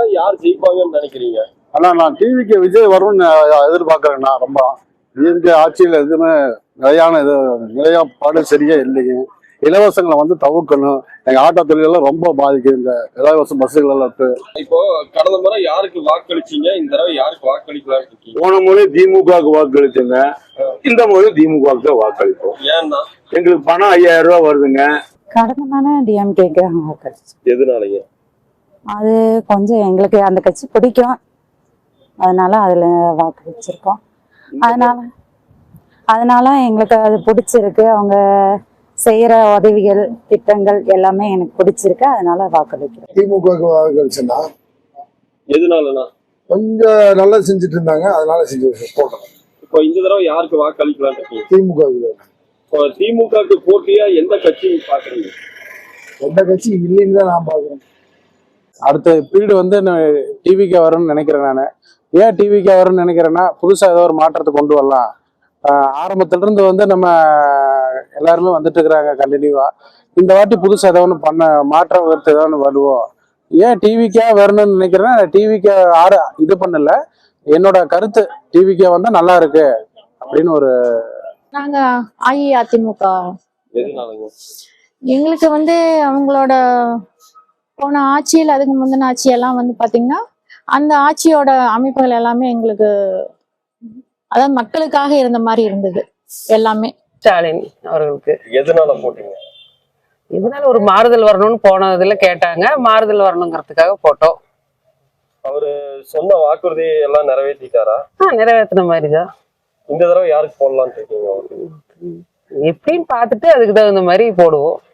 தேர்தல்ல யார் ஜெயிப்பாங்கன்னு நினைக்கிறீங்க? ஆனா நான் டிவிக்கு விஜய் வரும்னு எதிர்பார்க்கறேன்னா ரொம்ப இருக்க ஆட்சியில் எதுவுமே நிலையாப்பாடு சரியா இல்லைங்க. இலவசங்களை வந்து தவிர்க்கணும். எங்க ஆட்டோ தொழிலெல்லாம் ரொம்ப பாதிக்குது இந்த இலவச பஸ்ஸுகள் எல்லாம். இப்போ கடந்த முறை யாருக்கு வாக்களிச்சீங்க, இந்த தடவை யாருக்கு வாக்களிக்கலாம்னு இருக்கீங்க? போன முறை திமுகவுக்கு வாக்களிச்சுங்க, இந்த முறை திமுகவுக்கு தான் வாக்களிப்போம். ஏன்னா எங்களுக்கு பணம் 5000 ரூபாய் வருதுங்க. கடமையான டிஎம்கேக்கு வாக்களிச்சு. எதனாலங்க? அது கொஞ்சம் எங்களுக்கு அந்த கட்சி பிடிக்கும், அதனால அதுல வாக்களிச்சிருக்கோம். அதனால எங்களுக்கு அது பிடிச்சிருக்கு. அவங்க செய்யற உதவிகள் திட்டங்கள் எல்லாமே எனக்கு பிடிச்சிருக்கு, அதனால வாக்களிக்கிறேன். திமுகவுக்கு வாக்களிச்சுன்னா எதனாலனா கொஞ்சம் நல்லா செஞ்சுட்டு இருந்தாங்க, அதனால செஞ்சு போட்டோம். இப்போ இந்த தடவை யாருக்கு வாக்களிக்கலாம்னு இருக்கீங்க? திமுகவுக்கு. இப்போ திமுகவுக்கு போட்டியா எந்த கட்சி பாக்குறீங்க? எந்த கட்சி இல்லைன்னு தான் நான் பாக்குறேன். அடுத்த பீரியட் வந்து டிவிக்கு வரும்னு நினைக்கிறேன். நான் ஏன் டிவிக்கு வரும்னு நினைக்கிறேன்னா, புதுசாக ஏதோ ஒரு மாற்றத்தை கொண்டு வரலாம். ஆரம்பத்திலிருந்து வந்து நம்ம எல்லாருமே வந்துட்டு இருக்கிறாங்க கண்டினியூவா. இந்த வாட்டி புதுசாக ஏதோ ஒன்று மாற்ற கருத்து ஏதோ ஒன்று வருவோம். ஏன் டிவிக்கே வரணும்னு நினைக்கிறேன்னா, டிவிக்கு இது பண்ணல, என்னோட கருத்து டிவிக்கே வந்தா நல்லா இருக்கு அப்படின்னு ஒரு. நாங்க அஇஅதிமுக. எதனாலங்க? எங்களுக்கு வந்து அவங்களோட போன ஆட்சியில் அதுக்கு முந்தின ஆட்சியெல்லாம் வந்து பாத்தீங்கன்னா அந்த ஆட்சியோட அமைப்புகள் எல்லாமே எங்களுக்கு அதாவது மக்களுக்காக இருந்த மாதிரி இருந்தது எல்லாமே. ஸ்டாலின் அவர்களுக்கு. எதனால போட்டீங்க? இதனால ஒரு மாறுதல் வரணும்னு போனதுல கேட்டாங்க, மாறுதல் வரணுங்கிறதுக்காக போட்டோம். அவரு சொன்ன வாக்குறுதி எல்லாம் நிறைவேற்றிட்டாரா? நிறைவேற்றின மாதிரிதான். இந்த தடவை யாருக்கு போடலாம்னு இருக்கீங்க? எப்படின்னு பார்த்துட்டு அதுக்கு தகுந்த மாதிரி போடுவோம்.